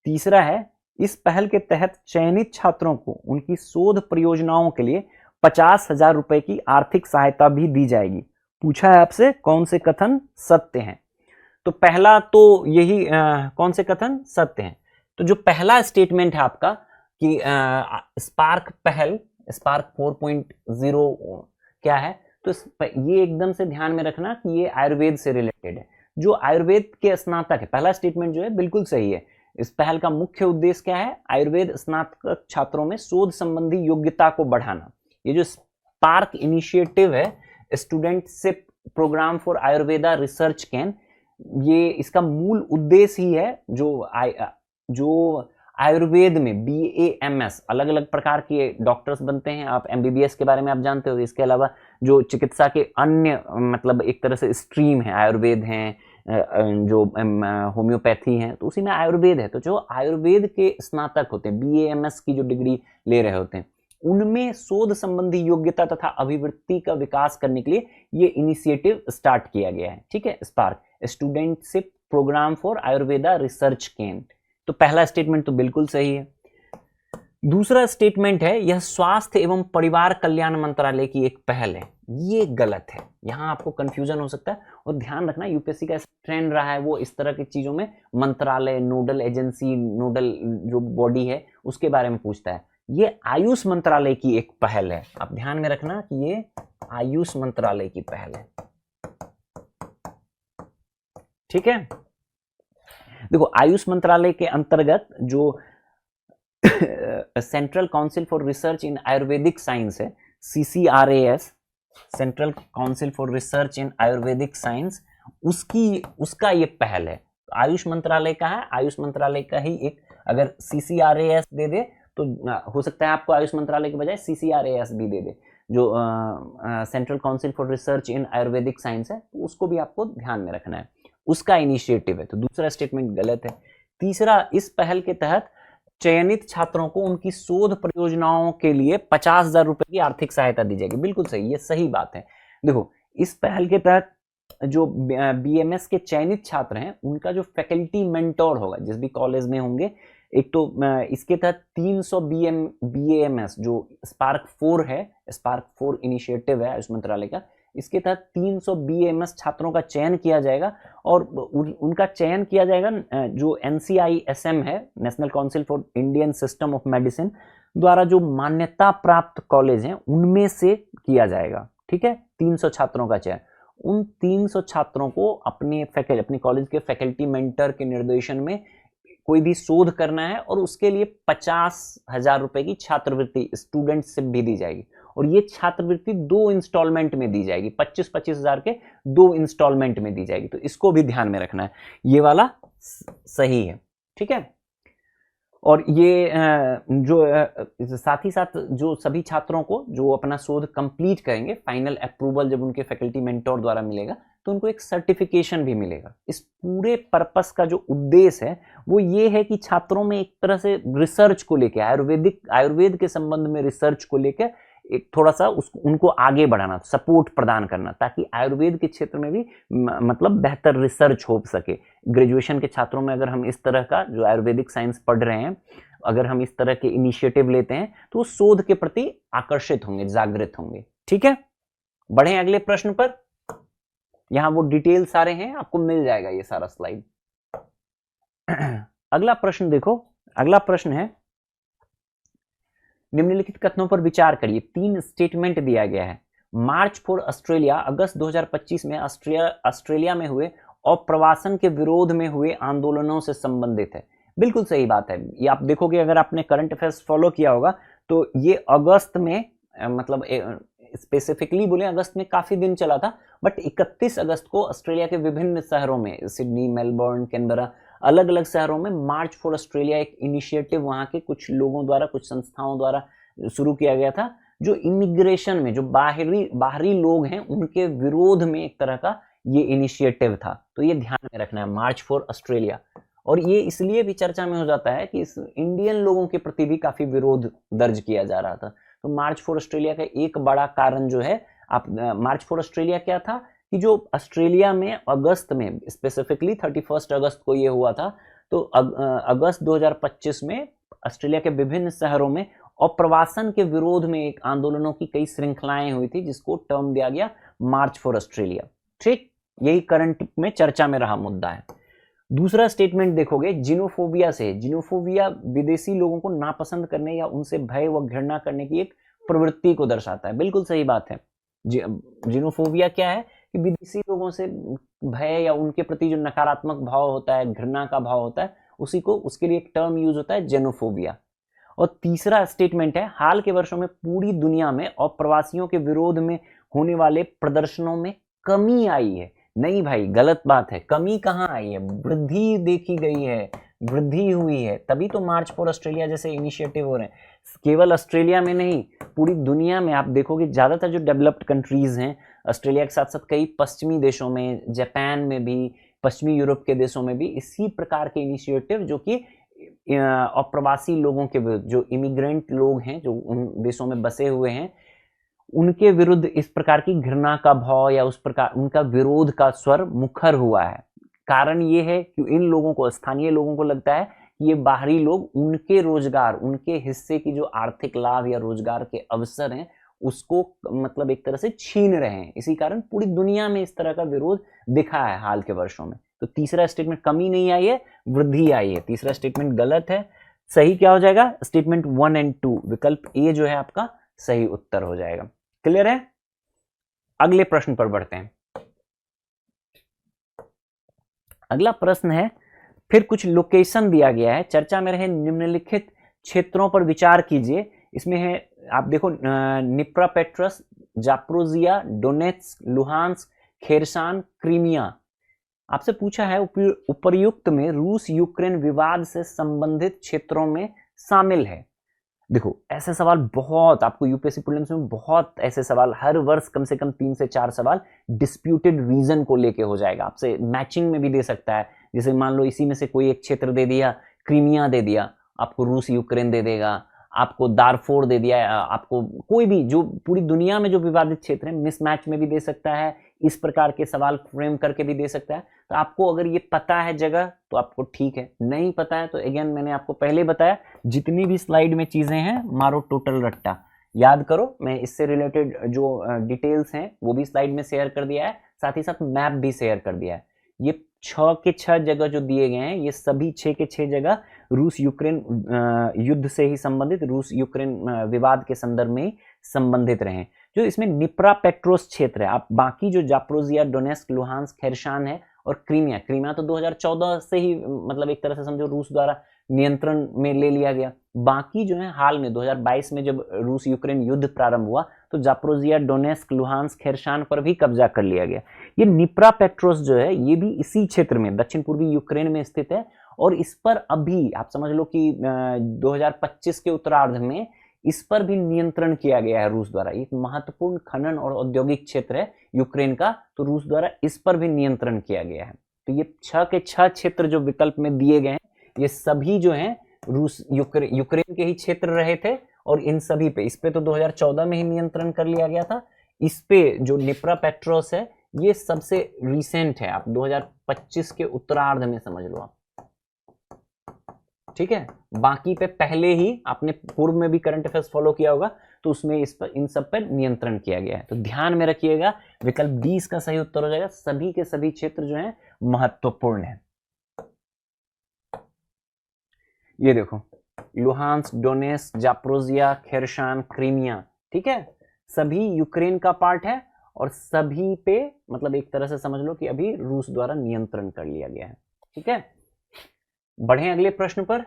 तीसरा है, इस पहल के तहत चयनित छात्रों को उनकी शोध परियोजनाओं के लिए 50,000 रुपए की आर्थिक सहायता भी दी जाएगी। पूछा है आपसे कौन से कथन सत्य हैं? तो पहला तो यही कौन से कथन सत्य हैं? तो जो पहला स्टेटमेंट है आपका, कि स्पार्क पहल, स्पार्क 4.0 क्या है, तो ये एकदम से ध्यान में रखना कि ये आयुर्वेद से रिलेटेड है। जो आयुर्वेद के स्नातक है, पहला स्टेटमेंट जो है बिल्कुल सही है। इस पहल का मुख्य उद्देश्य क्या है, आयुर्वेद स्नातक छात्रों में शोध संबंधी योग्यता को बढ़ाना। ये जो स्पार्क इनिशिएटिव है, studentship program for Ayurveda research can, ये इसका मूल उद्देश्य ही है जो आयुर्वेद में BAMS, अलग अलग प्रकार के डॉक्टर्स बनते हैं, आप MBBS के बारे में आप जानते हो। इसके अलावा जो चिकित्सा के अन्य मतलब एक तरह से स्ट्रीम है, आयुर्वेद हैं, जो होम्योपैथी है, तो उसी में आयुर्वेद है। तो जो आयुर्वेद के स्नातक होते हैं, BAMS की जो डिग्री ले रहे होते हैं, उनमें शोध संबंधी योग्यता तथा अभिवृत्ति का विकास करने के लिए ये इनिशिएटिव स्टार्ट किया गया है। ठीक है, spark studentship program for Ayurveda research can. तो पहला स्टेटमेंट तो बिल्कुल सही है। दूसरा स्टेटमेंट है, यह स्वास्थ्य एवं परिवार कल्याण मंत्रालय की एक पहल है। ये गलत है, यहां आपको कंफ्यूजन हो सकता है। और ध्यान रखना, यूपीएससी का ट्रेंड रहा है वो इस तरह की चीजों में मंत्रालय, नोडल एजेंसी, नोडल जो बॉडी है उसके बारे में पूछता है। ये आयुष मंत्रालय की एक पहल है, आप ध्यान में रखना कि ये आयुष मंत्रालय की पहल है। ठीक है, देखो आयुष मंत्रालय के अंतर्गत जो central council for research in Ayurvedic science है, CCRAS, central council for research in Ayurvedic science, उसका ये पहल है। आयुष मंत्रालय का है, आयुष मंत्रालय का ही एक, अगर CCRAS दे दे तो हो सकता है आपको आयुष मंत्रालय के बजाय CCRAS भी दे दे, जो central council for research in Ayurvedic science है, तो उसको भी आपको ध्यान में रखना है, उसका इनिशिएटिव है। तो दूसरा स्टेटमेंट गलत है। तीसरा, इस पहल के तहत चयनित छात्रों को उनकी शोध परियोजनाओं के लिए 50,000 रुपए की आर्थिक सहायता दी जाएगी। बिल्कुल सही, ये सही बात है। देखो, इस पहल के तहत जो BMS के चयनित छात्र हैं, उनका जो फैकल्टी मेंटोर होगा, जिस भी कॉलेज में होंगे, एक तो इसके तहत 300 BAMS जो स्पार्क 4 है, स्पार्क 4 इनिशिएटिव है आयुष मंत्रालय का, इसके तहत 300 BAMS छात्रों का चयन किया जाएगा। और उनका चयन किया जाएगा जो NCISM है, national council for Indian system of medicine द्वारा जो मान्यता प्राप्त कॉलेज हैं उनमें से किया जाएगा। ठीक है, 300 छात्रों का चयन। उन 300 छात्रों को अपने कॉलेज के फैकल्टी मेंटर के निर्देशन में कोई भी शोध करना है, और उसके लिए 50,000 रुपए की छात्रवृत्ति, स्टूडेंटशिप भी दी जाएगी। और ये छात्रवृत्ति 2 इंस्टॉलमेंट में दी जाएगी, 25-25 हजार के 2 इंस्टॉलमेंट में दी जाएगी। तो इसको भी ध्यान में रखना है, ये वाला सही है। ठीक है, और ये जो साथ ही साथ जो सभी छात्रों को जो अपना शोध कंप्लीट करेंगे, फाइनल अप्रूवल जब उनके फैकल्टी मेंटोर द्वारा मिलेगा, तो उनको एक सर्टिफिकेशन भी मिलेगा। इस पूरे पर्पस का जो उद्देश्य है वो ये है कि छात्रों में एक तरह से रिसर्च को लेकर, आयुर्वेद के संबंध में रिसर्च को लेकर एक थोड़ा सा उनको आगे बढ़ाना, सपोर्ट प्रदान करना, ताकि आयुर्वेद के क्षेत्र में भी मतलब बेहतर रिसर्च हो सके। ग्रेजुएशन के छात्रों में अगर हम इस तरह का जो आयुर्वेदिक साइंस पढ़ रहे हैं, अगर हम इस तरह के इनिशिएटिव लेते हैं, तो शोध के प्रति आकर्षित होंगे, जागृत होंगे। ठीक है, बढ़े अगले प्रश्न पर। यहां वो डिटेल सारे हैं, आपको मिल जाएगा ये सारा स्लाइड। अगला प्रश्न देखो, अगला प्रश्न है, निम्नलिखित कथनों पर विचार करिए। 3 स्टेटमेंट दिया गया है। मार्च फॉर ऑस्ट्रेलिया अगस्त 2025 में ऑस्ट्रेलिया में हुए अप्रवासन के विरोध में हुए आंदोलनों से संबंधित है। बिल्कुल सही बात है। ये आप देखोगे, अगर आपने करंट अफेयर्स फॉलो किया होगा, तो ये अगस्त में मतलब स्पेसिफिकली बोले अगस्त में काफी दिन चला था, बट 31 अगस्त को ऑस्ट्रेलिया के विभिन्न शहरों में, सिडनी, मेलबर्न, कैनबरा, अलग अलग शहरों में मार्च फॉर ऑस्ट्रेलिया एक इनिशिएटिव वहां के कुछ लोगों द्वारा, कुछ संस्थाओं द्वारा शुरू किया गया था, जो इमिग्रेशन में जो बाहरी लोग हैं उनके विरोध में एक तरह का ये इनिशिएटिव था। तो ये ध्यान में रखना है, मार्च फॉर ऑस्ट्रेलिया। और ये इसलिए भी चर्चा में हो जाता है कि इस इंडियन लोगों के प्रति भी काफी विरोध दर्ज किया जा रहा था। तो मार्च फॉर ऑस्ट्रेलिया का एक बड़ा कारण जो है, मार्च फॉर ऑस्ट्रेलिया क्या था कि जो ऑस्ट्रेलिया में अगस्त में, स्पेसिफिकली 31 अगस्त को ये हुआ था, तो अगस्त 2025 में ऑस्ट्रेलिया के विभिन्न शहरों में अप्रवासन के विरोध में एक आंदोलनों की कई श्रृंखलाएं हुई थी, जिसको टर्म दिया गया मार्च फॉर ऑस्ट्रेलिया। ठीक, यही करंट में चर्चा में रहा मुद्दा है। दूसरा स्टेटमेंट देखोगे जिनोफोबिया से, जिनोफोबिया विदेशी लोगों को नापसंद करने या उनसे भय व घृणा करने की एक प्रवृत्ति को दर्शाता है। बिल्कुल सही बात है। जिनोफोबिया क्या है कि विदेशी लोगों से भय या उनके प्रति जो नकारात्मक भाव होता है, घृणा का भाव होता है, उसी को, उसके लिए एक टर्म यूज होता है जेनोफोबिया। और तीसरा स्टेटमेंट है हाल के वर्षों में पूरी दुनिया में अप्रवासियों के विरोध में होने वाले प्रदर्शनों में कमी आई है। नहीं भाई, गलत बात है, कमी कहाँ आई है, वृद्धि देखी गई है, वृद्धि हुई है। तभी तो मार्च फॉर ऑस्ट्रेलिया जैसे इनिशिएटिव हो रहे हैं। केवल ऑस्ट्रेलिया में नहीं, पूरी दुनिया में आप देखोगे ज्यादातर जो डेवलप्ड कंट्रीज हैं, ऑस्ट्रेलिया के साथ साथ कई पश्चिमी देशों में, जापान में भी, पश्चिमी यूरोप के देशों में भी इसी प्रकार के इनिशिएटिव जो कि अप्रवासी लोगों के विरुद्ध, जो इमिग्रेंट लोग हैं जो उन देशों में बसे हुए हैं, उनके विरुद्ध इस प्रकार की घृणा का भाव या उस प्रकार उनका विरोध का स्वर मुखर हुआ है। कारण ये है कि इन लोगों को, स्थानीय लोगों को लगता है कि ये बाहरी लोग उनके रोजगार, उनके हिस्से की जो आर्थिक लाभ या रोजगार के अवसर हैं उसको मतलब एक तरह से छीन रहे हैं। इसी कारण पूरी दुनिया में इस तरह का विरोध दिखा है हाल के वर्षों में। तो तीसरा स्टेटमेंट, कमी नहीं आई है, वृद्धि आई है। तीसरा स्टेटमेंट गलत है। सही क्या हो जाएगा? स्टेटमेंट 1 और 2, विकल्प ए जो है आपका सही उत्तर हो जाएगा। क्लियर है? अगले प्रश्न पर बढ़ते हैं। अगला प्रश्न है, फिर कुछ लोकेशन दिया गया है, चर्चा में रहे निम्नलिखित क्षेत्रों पर विचार कीजिए। इसमें है, आप देखो, निप्रापेट्रस, जाप्रोजिया, डोनेट्स्क, लुहांस्क, खेरसान, क्रीमिया। आपसे पूछा है उपर्युक्त में रूस यूक्रेन विवाद से संबंधित क्षेत्रों में शामिल है। देखो, ऐसे सवाल बहुत, आपको यूपीएससी प्रीलिम्स में बहुत ऐसे सवाल हर वर्ष कम से कम 3 से 4 सवाल डिस्प्यूटेड रीजन को लेके हो जाएगा। आपसे मैचिंग में भी दे सकता है। जैसे मान लो इसी में से कोई एक क्षेत्र दे दिया, क्रीमिया दे दिया, आपको रूस यूक्रेन दे देगा, आपको दारफोर दे दिया, आपको कोई भी जो पूरी दुनिया में जो विवादित क्षेत्र है मिसमैच में भी दे सकता है, इस प्रकार के सवाल फ्रेम करके भी दे सकता है। तो आपको अगर ये पता है जगह तो आपको ठीक है, नहीं पता है तो अगेन मैंने आपको पहले बताया, जितनी भी स्लाइड में चीजें हैं मारो टोटल रट्टा, याद करो। मैं इससे रिलेटेड जो डिटेल्स हैं वो भी स्लाइड में शेयर कर दिया है, साथ ही साथ मैप भी शेयर कर दिया है। ये 6 के 6 जगह जो दिए गए हैं, ये सभी 6 के 6 जगह रूस यूक्रेन युद्ध से ही संबंधित, रूस यूक्रेन विवाद के संदर्भ में संबंधित रहे। जो इसमें निप्रापेट्रोस क्षेत्र है, आप बाकी जो जाप्रोजिया, डोनेस्क, लुहांस्क, खेरसान है और क्रीमिया, क्रीमिया तो 2014 से ही मतलब एक तरह से समझो रूस द्वारा नियंत्रण में ले लिया गया। बाकी जो है हाल में 2022 में जब रूस यूक्रेन युद्ध प्रारंभ हुआ तो जाप्रोजिया, डोनेस्क, लुहांस्क, खेरसान पर भी कब्जा कर लिया गया। ये निप्रापेट्रोस जो है ये भी इसी क्षेत्र में दक्षिण पूर्वी यूक्रेन में स्थित है और इस पर अभी आप समझ लो कि 2025 के उत्तरार्ध में इस पर भी नियंत्रण किया गया है रूस द्वारा। एक महत्वपूर्ण खनन और औद्योगिक क्षेत्र है यूक्रेन का, तो रूस द्वारा इस पर भी नियंत्रण किया गया है। तो ये 6 के 6 क्षेत्र जो विकल्प में दिए गए हैं, ये सभी जो हैं रूस यूक्रेन के ही क्षेत्र रहे थे और इन सभी पे, इस पे तो 2014 में ही नियंत्रण कर लिया गया था। इस पे जो निप्रापेट्रोस है ये सबसे रिसेंट है, आप 2025 के उत्तरार्ध में समझ लो आप, ठीक है। बाकी पे पहले ही आपने पूर्व में भी करंट अफेयर्स फॉलो किया होगा तो उसमें इस पर, इन सब पर नियंत्रण किया गया है। तो ध्यान में रखिएगा, विकल्प 20 का सही उत्तर हो जाएगा। सभी के सभी क्षेत्र जो हैं महत्वपूर्ण है। ये देखो, लुहांस्क, डोनेस्क, जाप्रोजिया, खेरसान, क्रीमिया, ठीक है, सभी यूक्रेन का पार्ट है और सभी पे मतलब एक तरह से समझ लो कि अभी रूस द्वारा नियंत्रण कर लिया गया है, ठीक है। बढ़े अगले प्रश्न पर।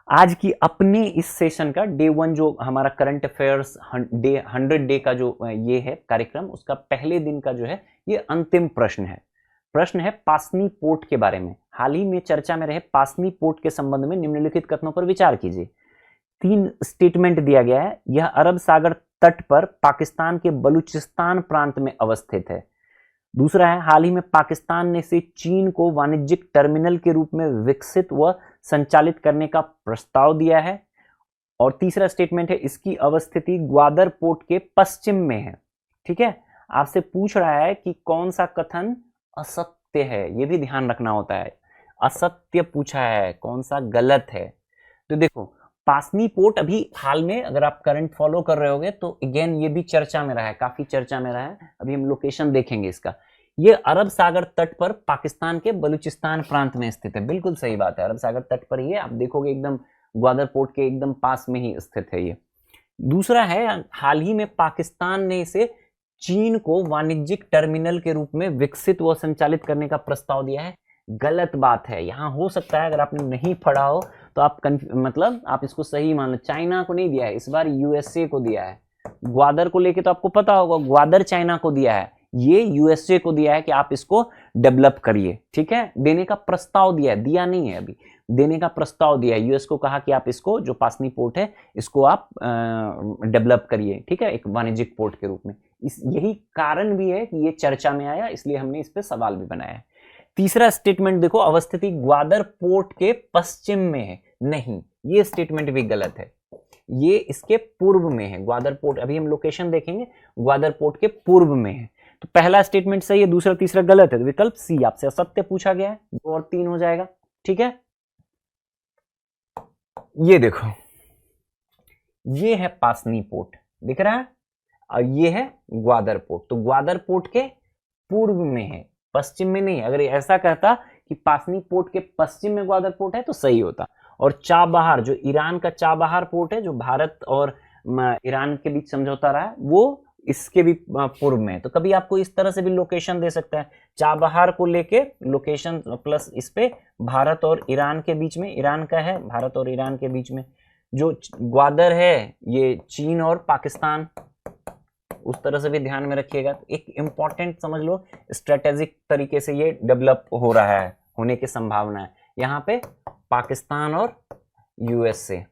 आज की अपने इस सेशन का डे 1 जो हमारा करंट अफेयर्स 100 डे का जो ये है कार्यक्रम, उसका पहले दिन का जो है ये अंतिम प्रश्न है। प्रश्न है पासनी पोर्ट के बारे में। हाल ही में चर्चा में रहे पासनी पोर्ट के संबंध में निम्नलिखित कथनों पर विचार कीजिए। 3 स्टेटमेंट दिया गया है। यह अरब सागर तट पर पाकिस्तान के बलूचिस्तान प्रांत में अवस्थित है। दूसरा है, हाल ही में पाकिस्तान ने इसे चीन को वाणिज्यिक टर्मिनल के रूप में विकसित व संचालित करने का प्रस्ताव दिया है। और तीसरा स्टेटमेंट है, इसकी अवस्थिति ग्वादर पोर्ट के पश्चिम में है, ठीक है। आपसे पूछ रहा है कि कौन सा कथन असत्य है, ये भी ध्यान रखना होता है। असत्य पूछा है, कौन सा गलत है। तो देखो, पासनी पोर्ट अभी हाल में अगर आप करंट फॉलो कर रहे होगे तो अगेन ये भी चर्चा में रहा है, काफी चर्चा में रहा है। अभी हम लोकेशन देखेंगे इसका। ये अरब सागर तट पर पाकिस्तान के बलूचिस्तान प्रांत में स्थित है। बिल्कुल सही बात है, अरब सागर तट पर ही है, आप देखोगे एकदम ग्वादर पोर्ट के एकदम पास में ही स्थित है ये। दूसरा है, हाल ही में पाकिस्तान ने इसे चीन को वाणिज्यिक टर्मिनल के रूप में विकसित व संचालित करने का प्रस्ताव दिया है। गलत बात है, यहां हो सकता है अगर आपने नहीं पढ़ा हो तो आप मतलब आप इसको सही मान लो, चाइना को नहीं दिया है, इस बार यूएसए को दिया है। ग्वादर को लेके तो आपको पता होगा, ग्वादर चाइना को दिया है, ये यूएसए को दिया है कि आप इसको डेवलप करिए, ठीक है। देने का प्रस्ताव दिया है, दिया नहीं है अभी, देने का प्रस्ताव दिया है। यूएस को कहा कि आप इसको, जो पासनी पोर्ट है, इसको आप डेवलप करिए, ठीक है, एक वाणिज्यिक पोर्ट के रूप में। यही कारण भी है कि ये चर्चा में आया, इसलिए हमने इस पर सवाल भी बनाया है। तीसरा स्टेटमेंट देखो, अवस्थिति ग्वादर पोर्ट के पश्चिम में है, नहीं, ये स्टेटमेंट भी गलत है, ये इसके पूर्व में है। ग्वादर पोर्ट, अभी हम लोकेशन देखेंगे, ग्वादर पोर्ट के पूर्व में है। तो पहला स्टेटमेंट सही है, दूसरा तीसरा गलत है। तो विकल्प सी आपसे असत्य पूछा गया है, 2 और 3 हो जाएगा, ठीक है। ये देखो, ये है पासनी पोर्ट, दिख रहा है, और ये है ग्वादर पोर्ट। तो ग्वादर पोर्ट के पूर्व में है, पश्चिम में नहीं। अगर ऐसा कहता कि पासनी पोर्ट के पश्चिम में ग्वादर पोर्ट है तो सही होता। और चाबहार, जो ईरान का चाबहार पोर्ट है, जो भारत और ईरान के बीच समझौता रहा है, वो इसके भी पूर्व में है। तो कभी आपको इस तरह से भी लोकेशन दे सकता है, चाबहार को लेके लोकेशन प्लस इस पे भारत और ईरान के बीच में, ईरान का है, भारत और ईरान के बीच में। जो ग्वादर है ये चीन और पाकिस्तान, उस तरह से भी ध्यान में रखिएगा। तो एक इंपॉर्टेंट समझ लो, स्ट्रेटेजिक तरीके से ये डेवलप हो रहा है, होने की संभावना है। यहाँ पे पाकिस्तान और यूएसए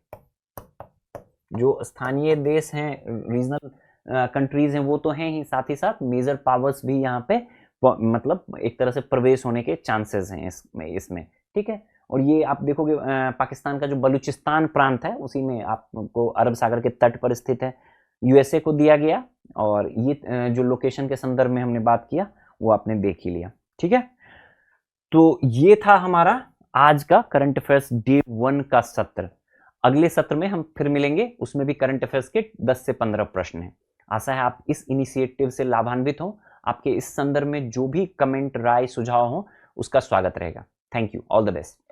जो स्थानीय देश हैं, रीजनल कंट्रीज हैं, वो तो हैं ही, साथ ही साथ मेजर पावर्स भी यहाँ पे मतलब एक तरह से प्रवेश होने के चांसेस हैं इसमें, ठीक है। और ये आप देखोगे पाकिस्तान का जो बलूचिस्तान प्रांत है, उसी में आपको अरब सागर के तट पर स्थित है, यूएसए को दिया गया। और ये जो लोकेशन के संदर्भ में हमने बात किया वो आपने देख ही लिया, ठीक है। तो ये था हमारा आज का करंट अफेयर्स डे 1 का सत्र। अगले सत्र में हम फिर मिलेंगे, उसमें भी करंट अफेयर्स के 10 से 15 प्रश्न हैं। आशा है आप इस इनिशिएटिव से लाभान्वित हो। आपके इस संदर्भ में जो भी कमेंट, राय, सुझाव हो, उसका स्वागत रहेगा। Thank you, all the best.